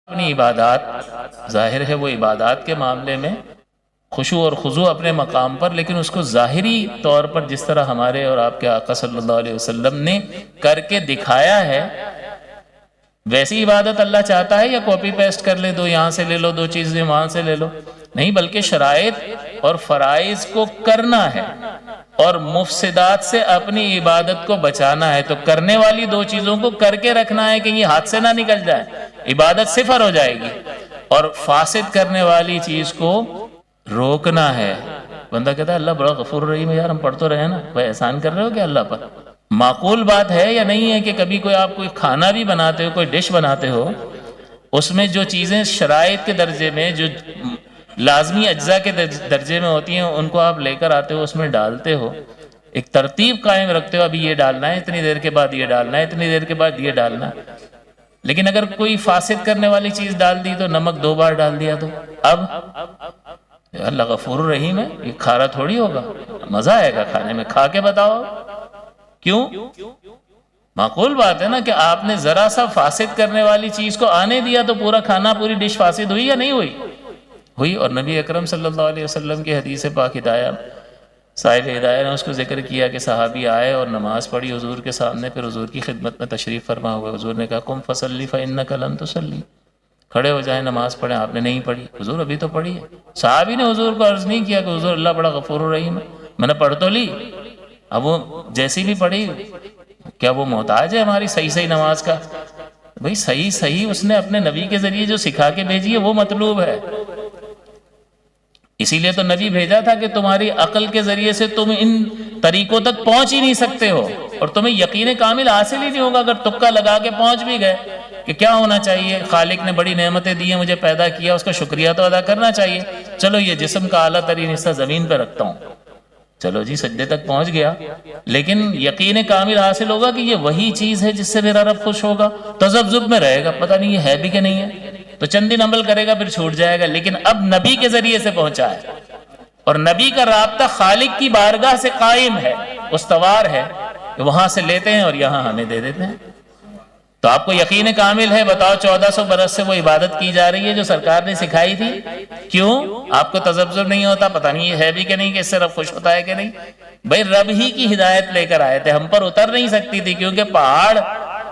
اپنی عبادات ظاہر ہے وہ عبادات کے معاملے میں خشوع اور خضوع اپنے مقام پر، لیکن اس کو ظاہری طور پر جس طرح ہمارے اور آپ کے آقا صلی اللہ علیہ وسلم نے کر کے دکھایا ہے ویسی عبادت اللہ چاہتا ہے یا کاپی پیسٹ کر لے، دو یہاں سے لے لو، دو چیزیں وہاں سے لے لو؟ نہیں، بلکہ شرائط اور فرائض کو کرنا ہے اور مفسدات سے اپنی عبادت کو بچانا ہے۔ تو کرنے والی دو چیزوں کو کر کے رکھنا ہے کہ یہ ہاتھ سے نہ نکل جائے، عبادت صفر ہو جائے گی، اور فاسد کرنے والی چیز کو روکنا ہے۔ بندہ کہتا ہے اللہ بڑا غفور رحیم ہے، یار ہم پڑھ تو رہے ہیں نا، کوئی احسان کر رہے ہو کیا اللہ پر؟ معقول بات ہے یا نہیں ہے کہ کبھی کوئی آپ کوئی کھانا بھی بناتے ہو، کوئی ڈش بناتے ہو، اس میں جو چیزیں شرائط کے درجے میں، جو لازمی اجزاء کے درجے میں ہوتی ہیں، ان کو آپ لے کر آتے ہو، اس میں ڈالتے ہو، ایک ترتیب قائم رکھتے ہو، ابھی یہ ڈالنا ہے، اتنی دیر کے بعد یہ ڈالنا ہے، اتنی دیر کے بعد یہ ڈالنا ہے۔ لیکن اگر کوئی فاسد کرنے والی چیز ڈال دی تو نمک 2 بار ڈال دیا تو اب اللہ غفور رحیم ہے، یہ کھارا تھوڑی ہوگا، مزہ آئے گا کھانے میں، کھا کے بتاؤ کیوں؟ معقول بات ہے نا کہ آپ نے ذرا سا فاسد کرنے والی چیز کو آنے دیا تو پورا کھانا، پوری ڈش فاسد ہوئی یا نہیں ہوئی؟ ہوئی۔ اور نبی اکرم صلی اللہ علیہ وسلم کی حدیث پاک ہدایت، صاحب ہدایہ نے اس کو ذکر کیا کہ صحابی آئے اور نماز پڑھی حضور کے سامنے، پھر حضور کی خدمت میں تشریف فرما ہوئے، حضور نے کہا قم فصلی فإنک لم تصلی، کھڑے ہو جائیں نماز پڑھیں، آپ نے نہیں پڑھی۔ حضور ابھی تو پڑھی ہے۔ صحابی نے حضور کو عرض نہیں کیا کہ حضور اللہ بڑا غفور الرحیم ہے، میں نے پڑھ تو لی، اب وہ جیسی بھی پڑھی، کیا وہ محتاج ہے ہماری صحیح نماز کا؟ بھئی صحیح اس نے اپنے نبی کے ذریعے جو سکھا کے بھیجی ہے وہ مطلوب ہے۔ اسی لیے تو نبی بھیجا تھا کہ تمہاری عقل کے ذریعے سے تم ان طریقوں تک پہنچ ہی نہیں سکتے ہو، اور تمہیں یقین کامل حاصل ہی نہیں ہوگا اگر تکا لگا کے پہنچ بھی گئے کہ کیا ہونا چاہیے، خالق نے بڑی نعمتیں دی ہیں، مجھے پیدا کیا، اس کا شکریہ تو ادا کرنا چاہیے۔ چلو یہ جسم کا اعلیٰ ترین حصہ زمین پہ رکھتا ہوں، چلو جی سجدے تک پہنچ گیا، لیکن یقین کامل حاصل ہوگا کہ یہ وہی چیز ہے جس سے میرا رب خوش ہوگا؟ تذبذب میں رہے گا، پتہ نہیں یہ ہے بھی کہ نہیں ہے، تو چند دن عمل کرے گا پھر چھوٹ جائے گا، لیکن اب نبی کے ذریعے سے پہنچا ہے، اور نبی کا رابطہ خالق کی بارگاہ سے قائم ہے، استوار ہے، کہ وہاں سے لیتے ہیں اور یہاں ہمیں دے دیتے ہیں۔ تو آپ کو یقین کامل ہے، بتاؤ 1400 برس سے وہ عبادت کی جا رہی ہے جو سرکار نے سکھائی تھی، کیوں آپ کو تذبذب نہیں ہوتا؟ پتہ نہیں یہ ہے بھی کہ نہیں، کہ اس سے رب خوش ہوتا ہے کہ نہیں؟ بھئی رب ہی کی ہدایت لے کر آئے تھے، ہم پر اتر نہیں سکتی تھی، کیونکہ پہاڑ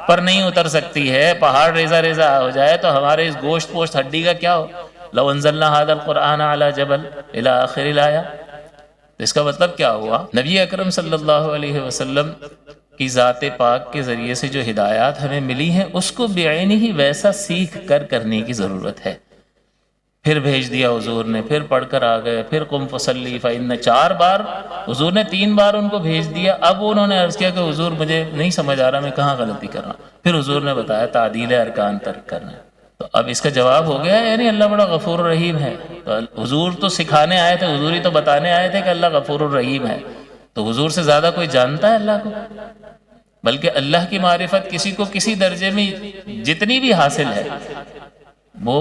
پر نہیں اتر سکتی ہے، پہاڑ ریزہ ریزہ ہو جائے تو ہمارے اس گوشت پوشت ہڈی کا کیا ہو؟ لو انزلنا هذا القرآن على جبل الى آخر الآیہ۔ اس کا مطلب کیا ہوا؟ نبی اکرم صلی اللہ علیہ وسلم کی ذات پاک کے ذریعے سے جو ہدایات ہمیں ملی ہیں اس کو بعینی ہی ویسا سیکھ کر کرنے کی ضرورت ہے۔ پھر بھیج دیا حضور نے، پھر پڑھ کر آ گئے، پھر قم فصلی فإن، 4 بار حضور نے، 3 بار ان کو بھیج دیا۔ اب انہوں نے عرض کیا کہ حضور مجھے نہیں سمجھ آ رہا، میں کہاں غلطی کر رہا ہوں؟ پھر حضور نے بتایا تعدیل ارکان ترک کرنا ہے۔ تو اب اس کا جواب ہو گیا، یعنی اللہ بڑا غفور الرحیم ہے۔ تو حضور تو سکھانے آئے تھے، حضور ہی تو بتانے آئے تھے کہ اللہ غفور الرحیم ہے، تو حضور سے زیادہ کوئی جانتا ہے اللہ کو؟ بلکہ اللہ کی معرفت کسی کو کسی درجے میں جتنی بھی حاصل ہے وہ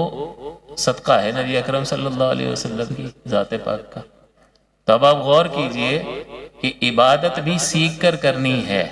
صدقہ ہے نبی اکرم صلی اللہ علیہ وسلم کی ذات پاک کا۔ تو اب آپ غور کیجئے کہ عبادت بھی سیکھ کر کرنی ہے۔